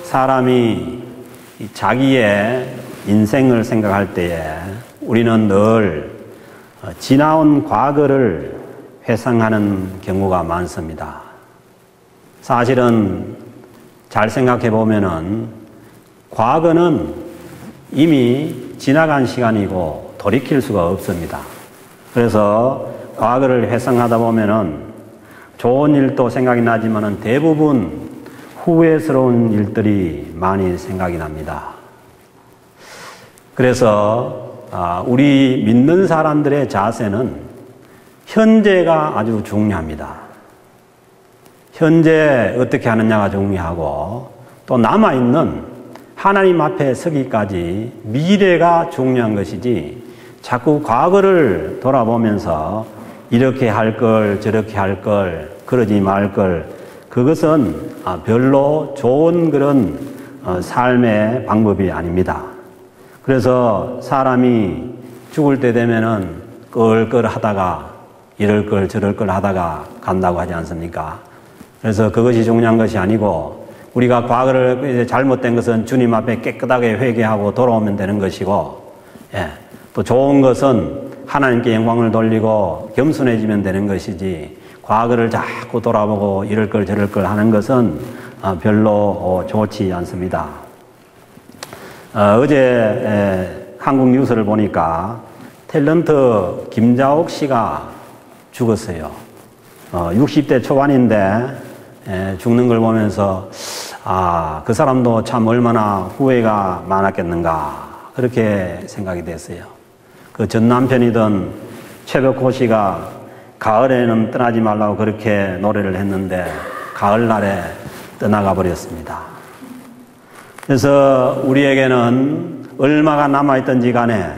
사람이 자기의 인생을 생각할 때에 우리는 늘 지나온 과거를 회상하는 경우가 많습니다. 사실은 잘 생각해 보면은 과거는 이미 지나간 시간이고 돌이킬 수가 없습니다. 그래서 과거를 회상하다 보면은 좋은 일도 생각이 나지만은 대부분 후회스러운 일들이 많이 생각이 납니다. 그래서 우리 믿는 사람들의 자세는 현재가 아주 중요합니다. 현재 어떻게 하느냐가 중요하고 또 남아있는 하나님 앞에 서기까지 미래가 중요한 것이지 자꾸 과거를 돌아보면서 이렇게 할 걸 저렇게 할 걸 그러지 말 걸 그것은 별로 좋은 그런 삶의 방법이 아닙니다. 그래서 사람이 죽을 때 되면은 껄껄 하다가 이럴 걸 저럴 걸 하다가 간다고 하지 않습니까? 그래서 그것이 중요한 것이 아니고 우리가 과거를 이제 잘못된 것은 주님 앞에 깨끗하게 회개하고 돌아오면 되는 것이고, 또 좋은 것은 하나님께 영광을 돌리고 겸손해지면 되는 것이지 과거를 자꾸 돌아보고 이럴 걸 저럴 걸 하는 것은 별로 좋지 않습니다. 어제 한국 뉴스를 보니까 탤런트 김자옥 씨가 죽었어요. 60대 초반인데 죽는 걸 보면서 그 사람도 참 얼마나 후회가 많았겠는가 그렇게 생각이 됐어요. 그 전 남편이던 최백호 씨가 가을에는 떠나지 말라고 그렇게 노래를 했는데 가을날에 떠나가 버렸습니다. 그래서 우리에게는 얼마가 남아있든지 간에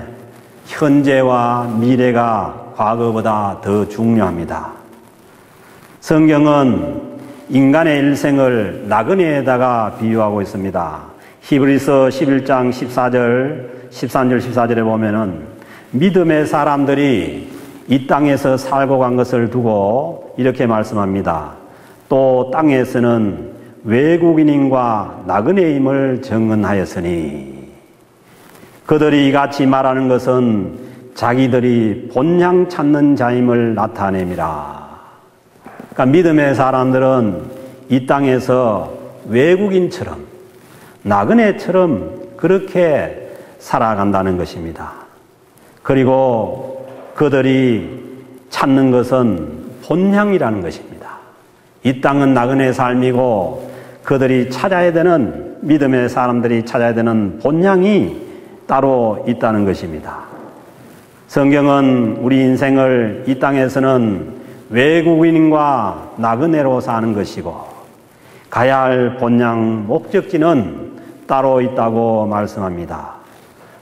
현재와 미래가 과거보다 더 중요합니다. 성경은 인간의 일생을 나그네에다가 비유하고 있습니다. 히브리서 11장 13절 14절에 보면은 믿음의 사람들이 이 땅에서 살고 간 것을 두고 이렇게 말씀합니다. 또 땅에서는 외국인임과 나그네임을 증언하였으니 그들이 이같이 말하는 것은 자기들이 본향 찾는 자임을 나타냅니다. 그러니까 믿음의 사람들은 이 땅에서 외국인처럼 나그네처럼 그렇게 살아간다는 것입니다. 그리고 그들이 찾는 것은 본향이라는 것입니다. 이 땅은 나그네 삶이고 그들이 찾아야 되는 믿음의 사람들이 찾아야 되는 본향이 따로 있다는 것입니다. 성경은 우리 인생을 이 땅에서는 외국인과 나그네로 사는 것이고 가야 할 본향 목적지는 따로 있다고 말씀합니다.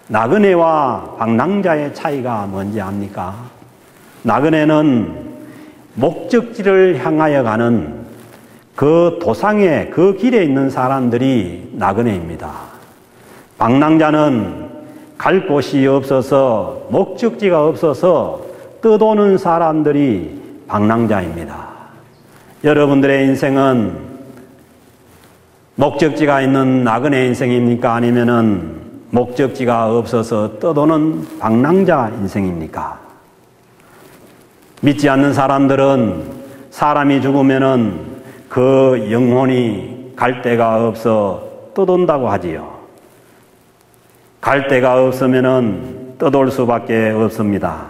나그네와 방랑자의 차이가 뭔지 압니까? 나그네는 목적지를 향하여 가는 그 도상에 그 길에 있는 사람들이 나그네입니다. 방랑자는 갈 곳이 없어서 목적지가 없어서 떠도는 사람들이 방랑자입니다. 여러분들의 인생은 목적지가 있는 나그네 인생입니까? 아니면은 목적지가 없어서 떠도는 방랑자 인생입니까? 믿지 않는 사람들은 사람이 죽으면은 그 영혼이 갈 데가 없어 떠돈다고 하지요. 갈 데가 없으면은 떠돌 수밖에 없습니다.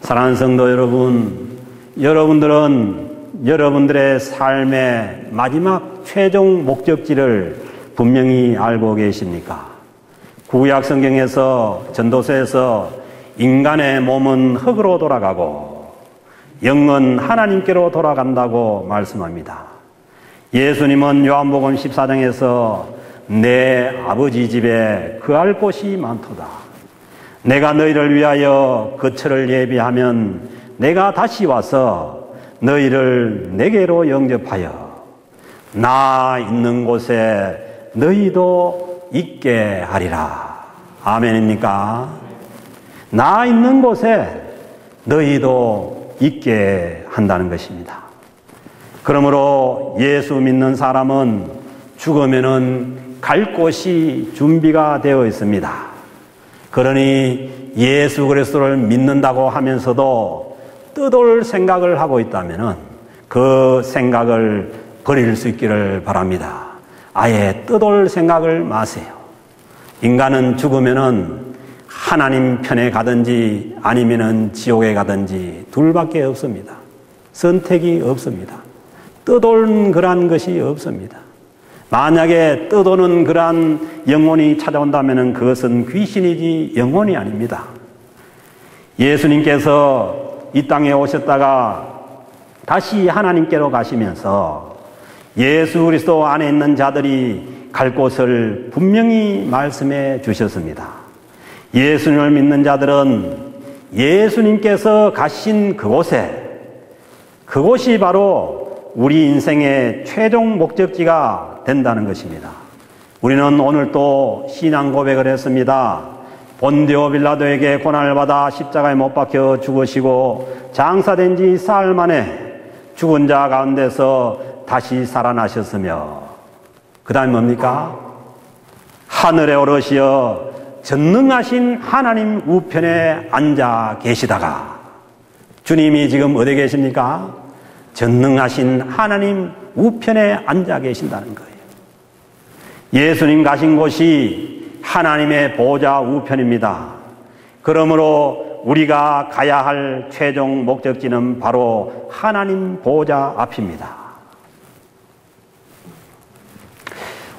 사랑하는 성도 여러분, 여러분들은 여러분들의 삶의 마지막 최종 목적지를 분명히 알고 계십니까? 구약 성경에서 전도서에서 인간의 몸은 흙으로 돌아가고 영은 하나님께로 돌아간다고 말씀합니다. 예수님은 요한복음 14장에서 내 아버지 집에 거할 곳이 많도다. 내가 너희를 위하여 거처를 예비하면 내가 다시 와서 너희를 내게로 영접하여 나 있는 곳에 너희도 있게 하리라. 아멘입니까? 나 있는 곳에 너희도 있게 한다는 것입니다. 그러므로 예수 믿는 사람은 죽으면은 갈 곳이 준비가 되어 있습니다. 그러니 예수 그리스도를 믿는다고 하면서도 떠돌 생각을 하고 있다면은 그 생각을 버릴 수 있기를 바랍니다. 아예 떠돌 생각을 마세요. 인간은 죽으면은 하나님 편에 가든지 아니면은 지옥에 가든지 둘밖에 없습니다. 선택이 없습니다. 떠도는 그러한 것이 없습니다. 만약에 떠도는 그러한 영혼이 찾아온다면 그것은 귀신이지 영혼이 아닙니다. 예수님께서 이 땅에 오셨다가 다시 하나님께로 가시면서 예수 그리스도 안에 있는 자들이 갈 곳을 분명히 말씀해 주셨습니다. 예수님을 믿는 자들은 예수님께서 가신 그곳이 바로 우리 인생의 최종 목적지가 된다는 것입니다. 우리는 오늘 또 신앙 고백을 했습니다. 본디오 빌라도에게 고난을 받아 십자가에 못 박혀 죽으시고 장사된 지 사흘 만에 죽은 자 가운데서 다시 살아나셨으며 그 다음에 뭡니까? 하늘에 오르시어 전능하신 하나님 우편에 앉아 계시다가 주님이 지금 어디 계십니까? 전능하신 하나님 우편에 앉아 계신다는 거예요. 예수님 가신 곳이 하나님의 보좌 우편입니다. 그러므로 우리가 가야 할 최종 목적지는 바로 하나님 보좌 앞입니다.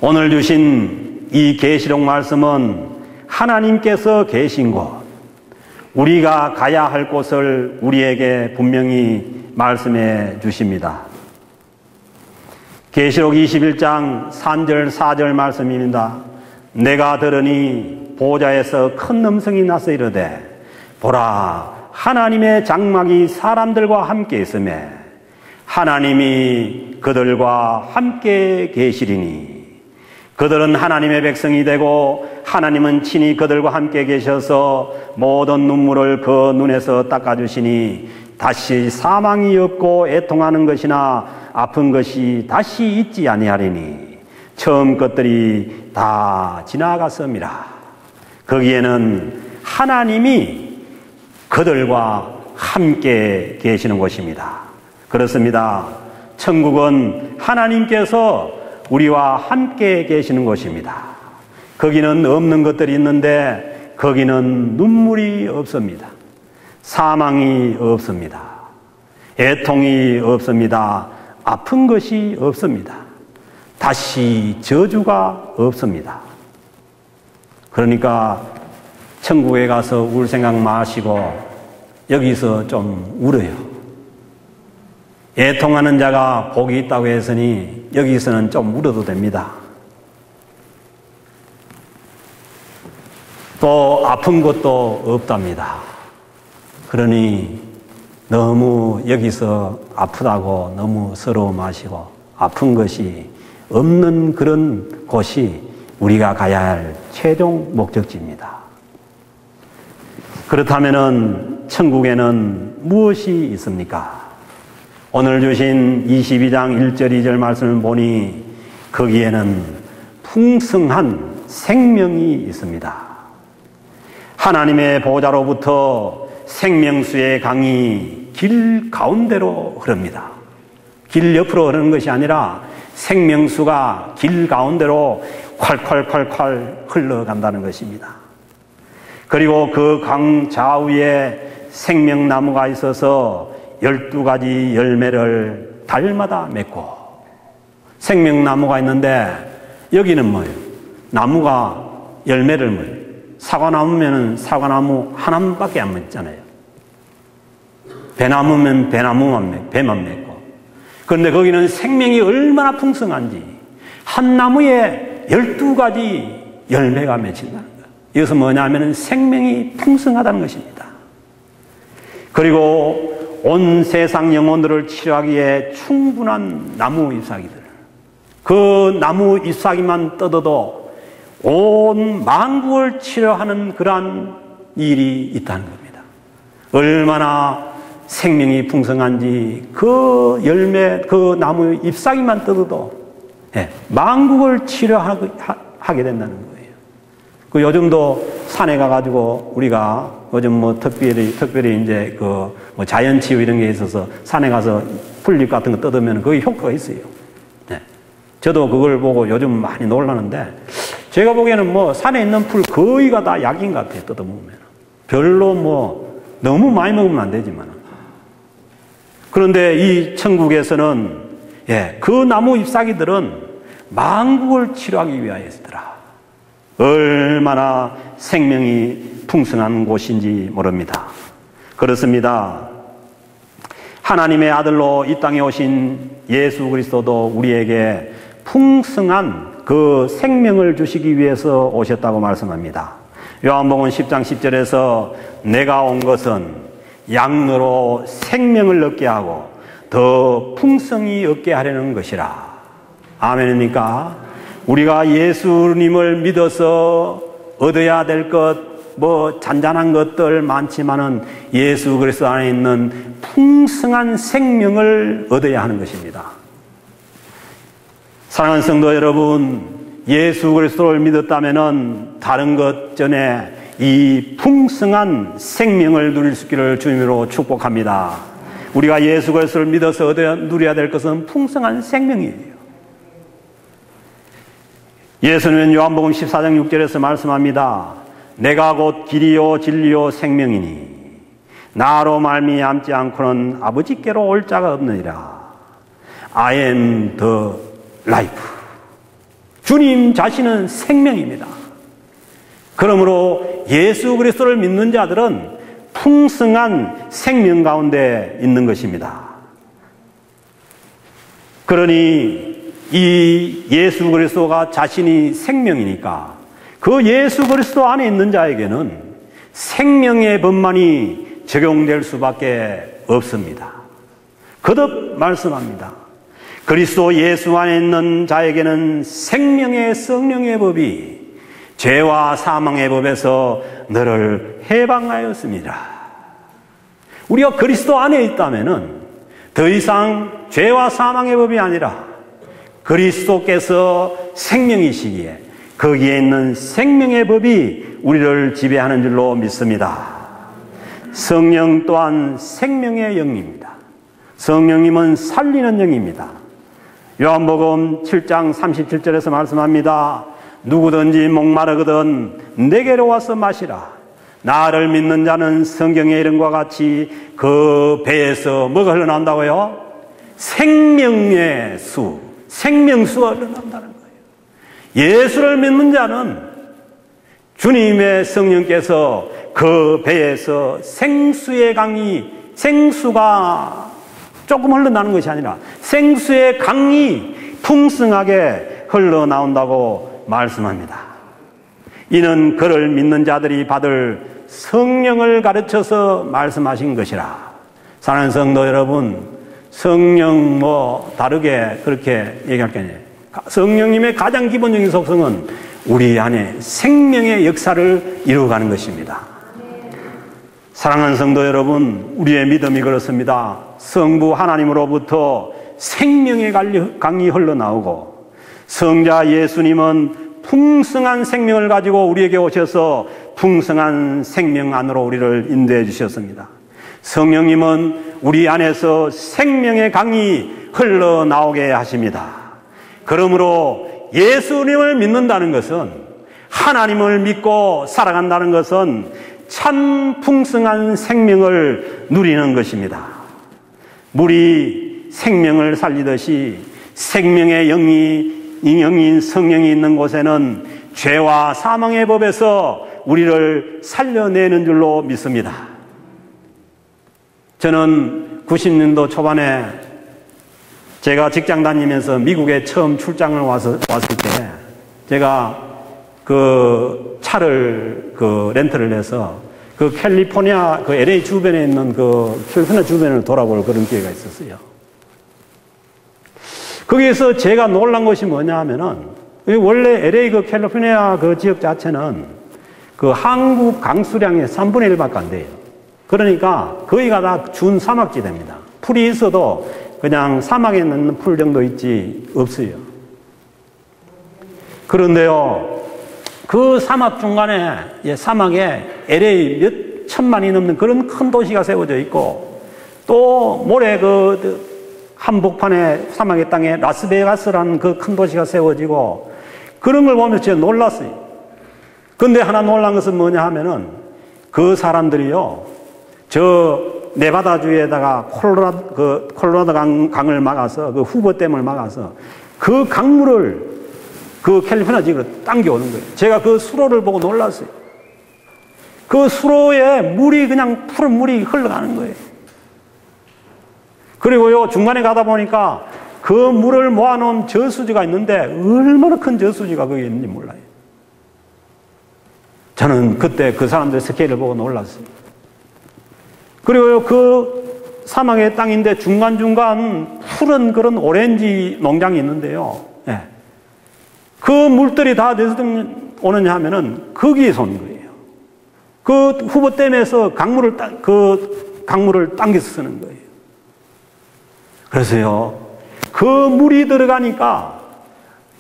오늘 주신 이 계시록 말씀은 하나님께서 계신 곳, 우리가 가야 할 곳을 우리에게 분명히 말씀해 주십니다. 계시록 21장 3절 4절 말씀입니다. 내가 들으니 보좌에서 큰 음성이 나서 이르되 보라 하나님의 장막이 사람들과 함께 있으매 하나님이 그들과 함께 계시리니 그들은 하나님의 백성이 되고 하나님은 친히 그들과 함께 계셔서 모든 눈물을 그 눈에서 닦아주시니 다시 사망이 없고 애통하는 것이나 아픈 것이 다시 있지 아니하리니 처음 것들이 다 지나갔습니다. 거기에는 하나님이 그들과 함께 계시는 곳입니다. 그렇습니다. 천국은 하나님께서 우리와 함께 계시는 곳입니다. 거기는 없는 것들이 있는데 거기는 눈물이 없습니다. 사망이 없습니다. 애통이 없습니다. 아픈 것이 없습니다. 다시 저주가 없습니다. 그러니까 천국에 가서 울 생각 마시고 여기서 좀 울어요. 애통하는 자가 복이 있다고 했으니 여기서는 좀 울어도 됩니다. 또 아픈 것도 없답니다. 그러니 너무 여기서 아프다고 너무 서러워 마시고 아픈 것이 없는 그런 곳이 우리가 가야 할 최종 목적지입니다. 그렇다면 천국에는 무엇이 있습니까? 오늘 주신 22장 1절 2절 말씀을 보니 거기에는 풍성한 생명이 있습니다. 하나님의 보좌로부터 생명수의 강이 길 가운데로 흐릅니다. 길 옆으로 흐르는 것이 아니라 생명수가 길 가운데로 콸콸콸콸 흘러간다는 것입니다. 그리고 그 강 좌우에 생명나무가 있어서 12가지 열매를 달마다 맺고 생명나무가 있는데 여기는 뭐예요? 나무가 열매를 뭐예요? 사과나무면 사과나무 하나밖에 안 맺잖아요. 배나무면 배만 맺고. 그런데 거기는 생명이 얼마나 풍성한지 한 나무에 12가지 열매가 맺힌다는 거예요. 이것은 뭐냐면 생명이 풍성하다는 것입니다. 그리고 온 세상 영혼들을 치료하기에 충분한 나무 잎사귀들, 그 나무 잎사귀만 뜯어도 온 만국을 치료하는 그러한 일이 있다는 겁니다. 얼마나 생명이 풍성한지 그 열매, 그 나무 잎사귀만 뜯어도 예, 망국을 치료하게 된다는 거예요. 그 요즘도 산에 가가지고 우리가 요즘 뭐 특별히 이제 그 뭐 자연치유 이런 게 있어서 산에 가서 풀잎 같은 거 뜯으면 거기 효과가 있어요. 예. 저도 그걸 보고 요즘 많이 놀라는데 제가 보기에는 뭐 산에 있는 풀 거의가 다 약인 것 같아요. 뜯어먹으면. 별로 뭐 너무 많이 먹으면 안 되지만. 그런데 이 천국에서는 예, 그 나무 잎사귀들은 망국을 치료하기 위하여서더라. 얼마나 생명이 풍성한 곳인지 모릅니다. 그렇습니다. 하나님의 아들로 이 땅에 오신 예수 그리스도도 우리에게 풍성한 그 생명을 주시기 위해서 오셨다고 말씀합니다. 요한복음 10장 10절에서 내가 온 것은 양으로 생명을 얻게 하고 더 풍성히 얻게 하려는 것이라. 아멘입니까? 우리가 예수님을 믿어서 얻어야 될 것, 뭐 잔잔한 것들 많지만은 예수 그리스도 안에 있는 풍성한 생명을 얻어야 하는 것입니다. 사랑하는 성도 여러분, 예수 그리스도를 믿었다면은 다른 것 전에 이 풍성한 생명을 누릴 수 있기를 주님으로 축복합니다. 우리가 예수 그리스도를 믿어서 누려야 될 것은 풍성한 생명이에요. 예수님은 요한복음 14장 6절에서 말씀합니다. 내가 곧 길이요 진리요 생명이니 나로 말미암지 않고는 아버지께로 올 자가 없느니라. I am the life. 주님 자신은 생명입니다. 그러므로 예수 그리스도를 믿는 자들은 풍성한 생명 가운데 있는 것입니다. 그러니 이 예수 그리스도가 자신이 생명이니까 그 예수 그리스도 안에 있는 자에게는 생명의 법만이 적용될 수밖에 없습니다. 거듭 말씀합니다. 그리스도 예수 안에 있는 자에게는 생명의 성령의 법이 죄와 사망의 법에서 너를 해방하였습니다. 우리가 그리스도 안에 있다면은 더 이상 죄와 사망의 법이 아니라 그리스도께서 생명이시기에 거기에 있는 생명의 법이 우리를 지배하는 줄로 믿습니다. 성령 또한 생명의 영입니다. 성령님은 살리는 영입니다. 요한복음 7장 37절에서 말씀합니다. 누구든지 목마르거든 내게로 와서 마시라. 나를 믿는 자는 성경의 이름과 같이 그 배에서 뭐가 흘러나온다고요? 생명의 수, 생명수가 흘러나온다는 거예요. 예수를 믿는 자는 주님의 성령께서 그 배에서 생수의 강이, 생수가 조금 흘러나오는 것이 아니라 생수의 강이 풍성하게 흘러나온다고 말씀합니다. 이는 그를 믿는 자들이 받을 성령을 가르쳐서 말씀하신 것이라. 사랑하는 성도 여러분, 성령 뭐 다르게 그렇게 얘기할 게 아니에요. 성령님의 가장 기본적인 속성은 우리 안에 생명의 역사를 이루어가는 것입니다. 사랑하는 성도 여러분, 우리의 믿음이 그렇습니다. 성부 하나님으로부터 생명의 강이 흘러나오고 성자 예수님은 풍성한 생명을 가지고 우리에게 오셔서 풍성한 생명 안으로 우리를 인도해 주셨습니다. 성령님은 우리 안에서 생명의 강이 흘러나오게 하십니다. 그러므로 예수님을 믿는다는 것은, 하나님을 믿고 살아간다는 것은 참 풍성한 생명을 누리는 것입니다. 물이 생명을 살리듯이 생명의 영인 성령이 있는 곳에는 죄와 사망의 법에서 우리를 살려내는 줄로 믿습니다. 저는 90년도 초반에 제가 직장 다니면서 미국에 처음 출장을 왔을 때 제가 그 차를 렌트를 해서 그 캘리포니아 그 LA 주변에 있는 그 캘리포니아 주변을 돌아볼 그런 기회가 있었어요. 거기에서 제가 놀란 것이 뭐냐 하면은 원래 LA 그 캘리포니아 그 지역 자체는 그 한국 강수량의 3분의 1밖에 안 돼요. 그러니까 거기가 다 준 사막지대입니다. 풀이 있어도 그냥 사막에 있는 풀 정도 있지 없어요. 그런데요, 그 사막 중간에, 사막에 LA 몇 천만이 넘는 그런 큰 도시가 세워져 있고, 또 모래 한복판에 사막의 땅에 라스베가스라는 그 큰 도시가 세워지고, 그런 걸 보면서 제가 놀랐어요. 근데 하나 놀란 것은 뭐냐 하면은, 그 사람들이요, 저 네바다주에다가 콜로라도 강을 막아서, 그 후보댐을 막아서, 그 강물을 그 캘리포니아 지역으로 당겨오는 거예요. 제가 그 수로를 보고 놀랐어요. 그 수로에 물이 그냥 푸른 물이 흘러가는 거예요. 그리고요, 중간에 가다 보니까 그 물을 모아놓은 저수지가 있는데 얼마나 큰 저수지가 거기 있는지 몰라요. 저는 그때 그 사람들의 스케일을 보고 놀랐어요. 그리고요, 그 사막의 땅인데 중간중간 푸른 그런 오렌지 농장이 있는데요. 그 물들이 다 어디서 오느냐 하면은 거기에서 오는 거예요. 그 후보댐에서 강물을 당겨서 쓰는 거예요. 그래서요, 그 물이 들어가니까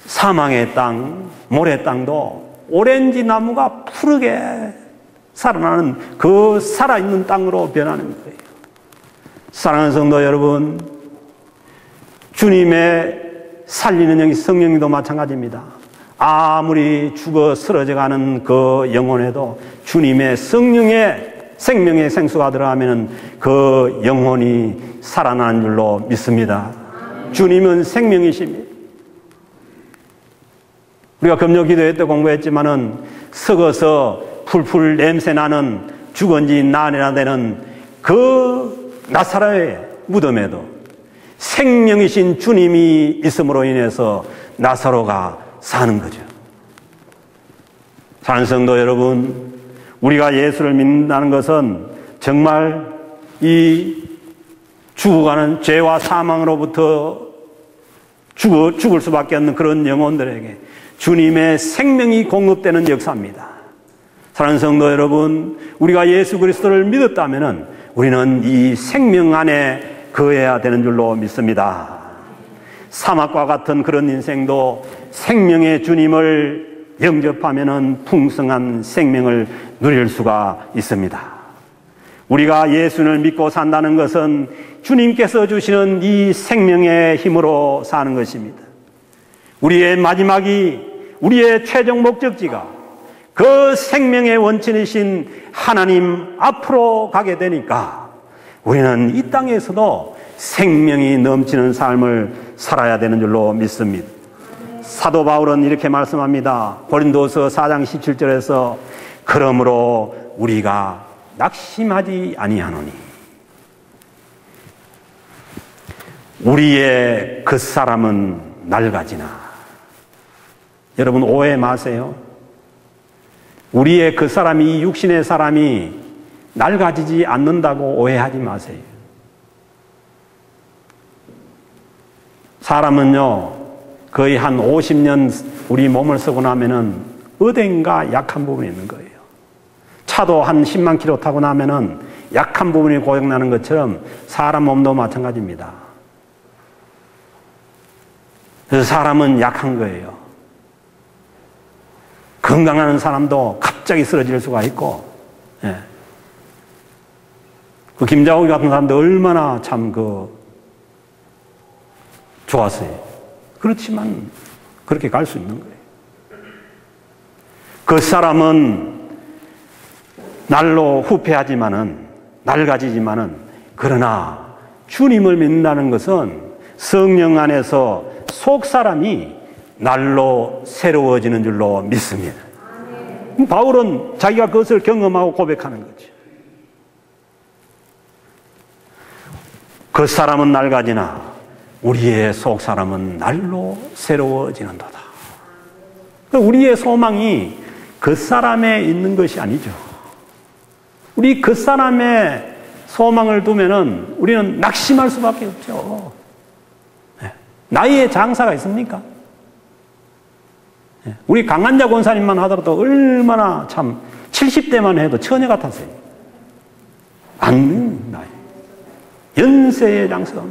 사막의 땅, 모래 땅도 오렌지 나무가 푸르게 살아나는 그 살아있는 땅으로 변하는 거예요. 사랑하는 성도 여러분, 주님의 살리는 영이 성령님도 마찬가지입니다. 아무리 죽어 쓰러져가는 그 영혼에도 주님의 성령의 생명의 생수가 들어가면 그 영혼이 살아나는 줄로 믿습니다. 주님은 생명이십니다. 우리가 금요 기도회 때 공부했지만은 썩어서 풀풀 냄새나는 죽은 지 나흘이나 되는 그 나사로의 무덤에도 생명이신 주님이 있음으로 인해서 나사로가 사는 거죠. 사랑하는 성도 여러분, 우리가 예수를 믿는다는 것은 정말 이 죽어가는 죄와 사망으로부터 죽을 수밖에 없는 그런 영혼들에게 주님의 생명이 공급되는 역사입니다. 사랑하는 성도 여러분, 우리가 예수 그리스도를 믿었다면 우리는 이 생명 안에 거해야 되는 줄로 믿습니다. 사막과 같은 그런 인생도 생명의 주님을 영접하면 풍성한 생명을 누릴 수가 있습니다. 우리가 예수를 믿고 산다는 것은 주님께서 주시는 이 생명의 힘으로 사는 것입니다. 우리의 마지막이, 우리의 최종 목적지가 그 생명의 원천이신 하나님 앞으로 가게 되니까 우리는 이 땅에서도 생명이 넘치는 삶을 살아야 되는 줄로 믿습니다. 사도 바울은 이렇게 말씀합니다. 고린도서 4장 17절에서 그러므로 우리가 낙심하지 아니하노니 우리의 그 사람은 낡아지나. 여러분 오해 마세요. 우리의 그 사람이, 이 육신의 사람이 낡아지지 않는다고 오해하지 마세요. 사람은요, 거의 한 50년 우리 몸을 쓰고 나면은 어딘가 약한 부분이 있는 거예요. 차도 한 10만 킬로 타고 나면은 약한 부분이 고장나는 것처럼 사람 몸도 마찬가지입니다. 그래서 사람은 약한 거예요. 건강한 사람도 갑자기 쓰러질 수가 있고, 예. 그 김자옥이 같은 사람도 얼마나 참 좋았어요. 그렇지만 그렇게 갈 수 있는 거예요. 그 사람은 날로 후패하지만은, 낡아지지만은, 그러나 주님을 믿는다는 것은 성령 안에서 속 사람이 날로 새로워지는 줄로 믿습니다. 바울은 자기가 그것을 경험하고 고백하는 거죠. 그 사람은 낡아지나 우리의 속 사람은 날로 새로워지는도다. 우리의 소망이 그 사람에 있는 것이 아니죠. 우리 그 사람의 소망을 두면은 우리는 낙심할 수밖에 없죠. 나이에 장사가 있습니까? 우리 강한자 권사님만 하더라도 얼마나 참 70대만 해도 처녀 같았어요. 안 나이. 연세의 장사가.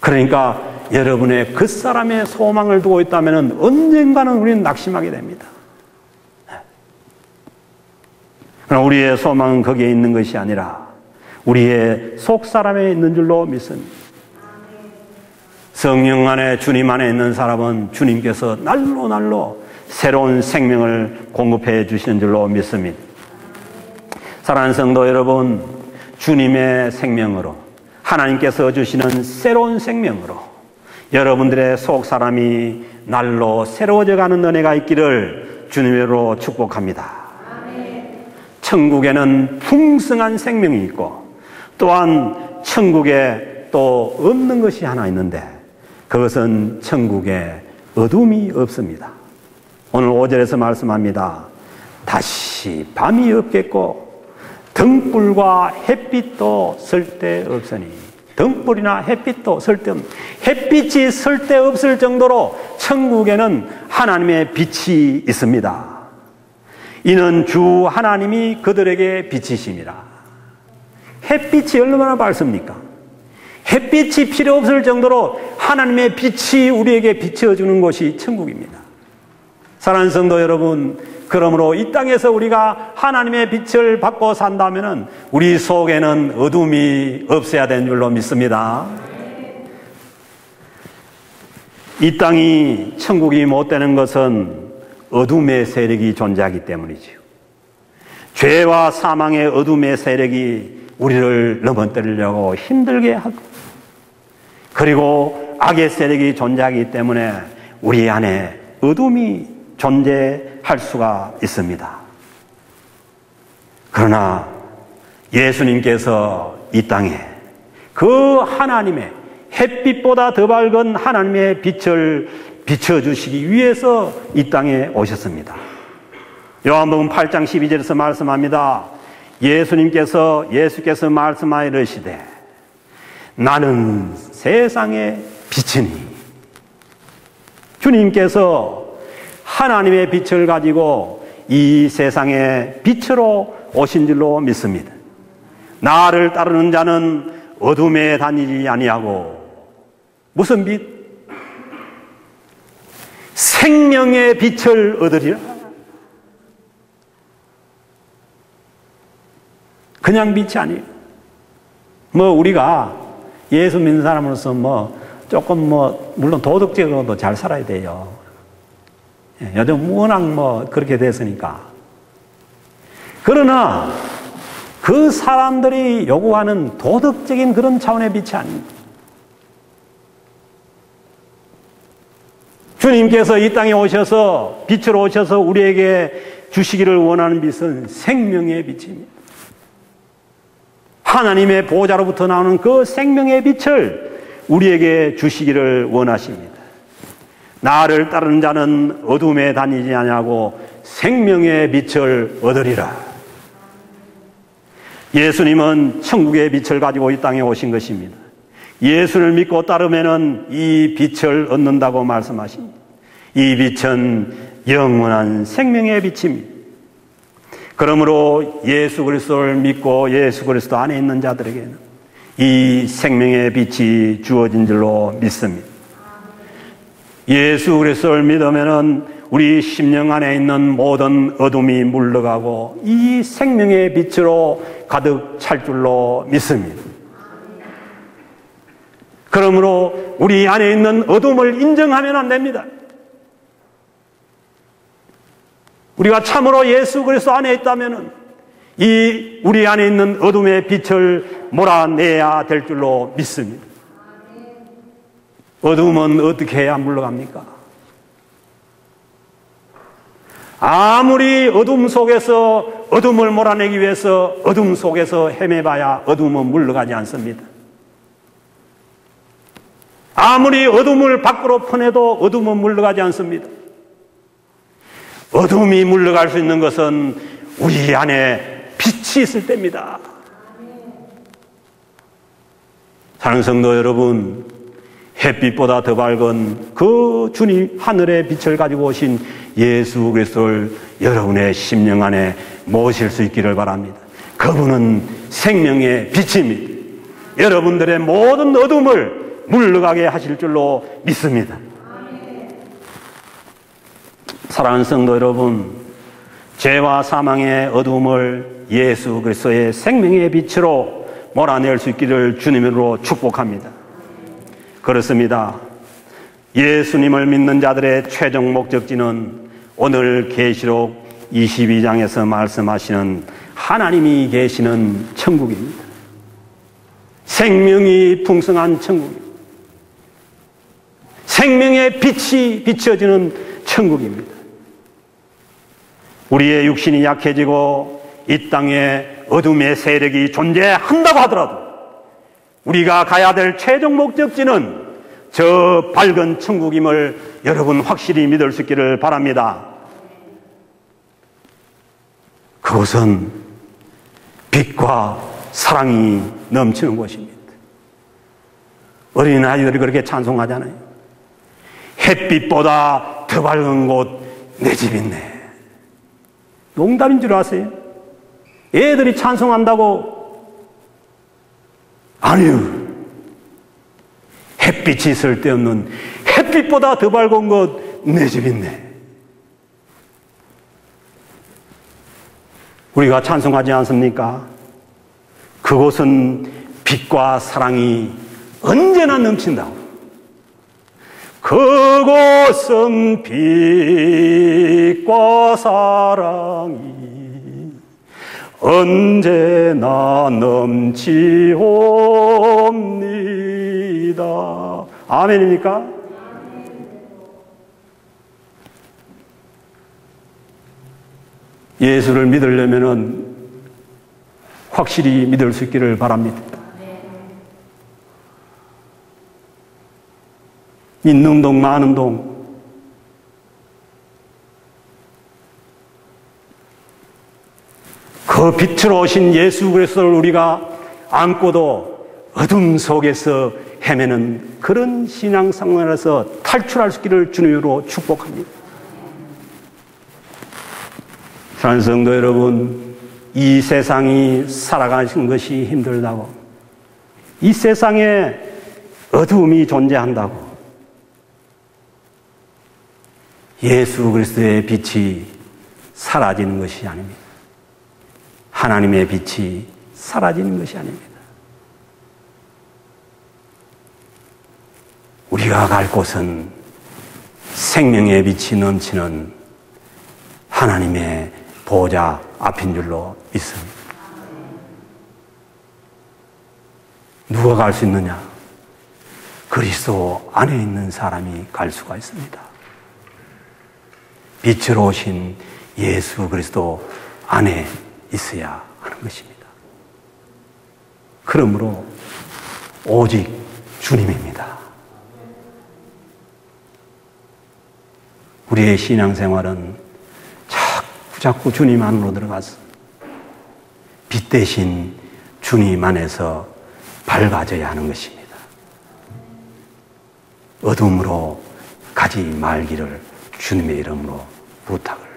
그러니까 여러분의 그 사람의 소망을 두고 있다면 언젠가는 우리는 낙심하게 됩니다. 그러나 우리의 소망은 거기에 있는 것이 아니라 우리의 속 사람에 있는 줄로 믿습니다. 성령 안에, 주님 안에 있는 사람은 주님께서 날로 새로운 생명을 공급해 주시는 줄로 믿습니다. 사랑하는 성도 여러분, 주님의 생명으로, 하나님께서 주시는 새로운 생명으로 여러분들의 속 사람이 날로 새로워져 가는 은혜가 있기를 주님으로 축복합니다. 천국에는 풍성한 생명이 있고 또한 천국에 또 없는 것이 하나 있는데 그것은 천국에 어둠이 없습니다. 오늘 5절에서 말씀합니다. 다시 밤이 없겠고 등불과 햇빛도 쓸데없으니, 등불이나 햇빛도 쓸데없는, 햇빛이 쓸데없을 정도로 천국에는 하나님의 빛이 있습니다. 이는 주 하나님이 그들에게 빛이십니다. 햇빛이 얼마나 밝습니까? 햇빛이 필요 없을 정도로 하나님의 빛이 우리에게 비춰주는 곳이 천국입니다. 사랑하는 성도 여러분, 그러므로 이 땅에서 우리가 하나님의 빛을 받고 산다면 우리 속에는 어둠이 없어야 되는 줄로 믿습니다. 이 땅이 천국이 못 되는 것은 어둠의 세력이 존재하기 때문이지요. 죄와 사망의 어둠의 세력이 우리를 넘어뜨리려고 힘들게 하고, 그리고 악의 세력이 존재하기 때문에 우리 안에 어둠이 존재할 수가 있습니다. 그러나 예수님께서 이 땅에 그 하나님의 햇빛보다 더 밝은 하나님의 빛을 비춰주시기 위해서 이 땅에 오셨습니다. 요한복음 8장 12절에서 말씀합니다. 예수께서 말씀하여 이르시되 나는 세상의 빛이니, 주님께서 하나님의 빛을 가지고 이 세상의 빛으로 오신 줄로 믿습니다. 나를 따르는 자는 어둠에 다니지 아니하고 무슨 빛? 생명의 빛을 얻으리라. 그냥 빛이 아니에요. 우리가 예수 믿는 사람으로서 조금 물론 도덕적으로도 잘 살아야 돼요. 요즘 워낙 그렇게 됐으니까. 그러나 그 사람들이 요구하는 도덕적인 그런 차원의 빛이 아닙니다. 주님께서 이 땅에 오셔서 빛으로 오셔서 우리에게 주시기를 원하는 빛은 생명의 빛입니다. 하나님의 보호자로부터 나오는 그 생명의 빛을 우리에게 주시기를 원하십니다. 나를 따르는 자는 어둠에 다니지 아니하고 생명의 빛을 얻으리라. 예수님은 천국의 빛을 가지고 이 땅에 오신 것입니다. 예수를 믿고 따르면은 이 빛을 얻는다고 말씀하십니다. 이 빛은 영원한 생명의 빛입니다. 그러므로 예수 그리스도를 믿고 예수 그리스도 안에 있는 자들에게는 이 생명의 빛이 주어진 줄로 믿습니다. 예수 그리스도를 믿으면은 우리 심령 안에 있는 모든 어둠이 물러가고 이 생명의 빛으로 가득 찰 줄로 믿습니다. 그러므로 우리 안에 있는 어둠을 인정하면 안 됩니다. 우리가 참으로 예수 그리스도 안에 있다면 이 우리 안에 있는 어둠의 빛을 몰아내야 될 줄로 믿습니다. 어둠은 어떻게 해야 물러갑니까? 아무리 어둠 속에서 어둠을 몰아내기 위해서 어둠 속에서 헤매봐야 어둠은 물러가지 않습니다. 아무리 어둠을 밖으로 퍼내도 어둠은 물러가지 않습니다. 어둠이 물러갈 수 있는 것은 우리 안에 빛이 있을 때입니다. 사랑하는 성도 여러분, 햇빛보다 더 밝은 그 주님 하늘의 빛을 가지고 오신 예수 그리스도를 여러분의 심령 안에 모실 수 있기를 바랍니다. 그분은 생명의 빛입니다. 여러분들의 모든 어둠을 물러가게 하실 줄로 믿습니다. 사랑하는 성도 여러분, 죄와 사망의 어두움을 예수 그리스도의 생명의 빛으로 몰아낼 수 있기를 주님으로 축복합니다. 그렇습니다. 예수님을 믿는 자들의 최종 목적지는 오늘 계시록 22장에서 말씀하시는 하나님이 계시는 천국입니다. 생명이 풍성한 천국입니다. 생명의 빛이 비춰지는 천국입니다. 우리의 육신이 약해지고 이 땅에 어둠의 세력이 존재한다고 하더라도 우리가 가야 될 최종 목적지는 저 밝은 천국임을 여러분 확실히 믿을 수 있기를 바랍니다. 그곳은 빛과 사랑이 넘치는 곳입니다. 어린아이들이 그렇게 찬송하잖아요. 햇빛보다 더 밝은 곳 내 집 있네. 농담인 줄 아세요? 애들이 찬송한다고? 아니요. 햇빛이 쓸데없는 햇빛보다 더 밝은 곳 내 집 있네. 우리가 찬송하지 않습니까? 그곳은 빛과 사랑이 언제나 넘친다고. 그곳은 빛과 사랑이 언제나 넘치옵니다. 아멘입니까? 예수를 믿으려면 확실히 믿을 수 있기를 바랍니다. 있는 동 많은 동 그 빛으로 오신 예수 그리스도를 우리가 안고도 어둠 속에서 헤매는 그런 신앙생활에서 탈출할 수 있기를 주님으로 축복합니다. 사랑하는 성도 여러분, 이 세상이 살아가는 것이 힘들다고, 이 세상에 어두움이 존재한다고, 예수 그리스도의 빛이 사라지는 것이 아닙니다. 하나님의 빛이 사라지는 것이 아닙니다. 우리가 갈 곳은 생명의 빛이 넘치는 하나님의 보좌 앞인 줄로 믿습니다. 누가 갈 수 있느냐? 그리스도 안에 있는 사람이 갈 수가 있습니다. 빛으로 오신 예수 그리스도 안에 있어야 하는 것입니다. 그러므로 오직 주님입니다. 우리의 신앙생활은 자꾸 주님 안으로 들어가서 빛 대신 주님 안에서 밝아져야 하는 것입니다. 어둠으로 가지 말기를 주님의 이름으로 부탁을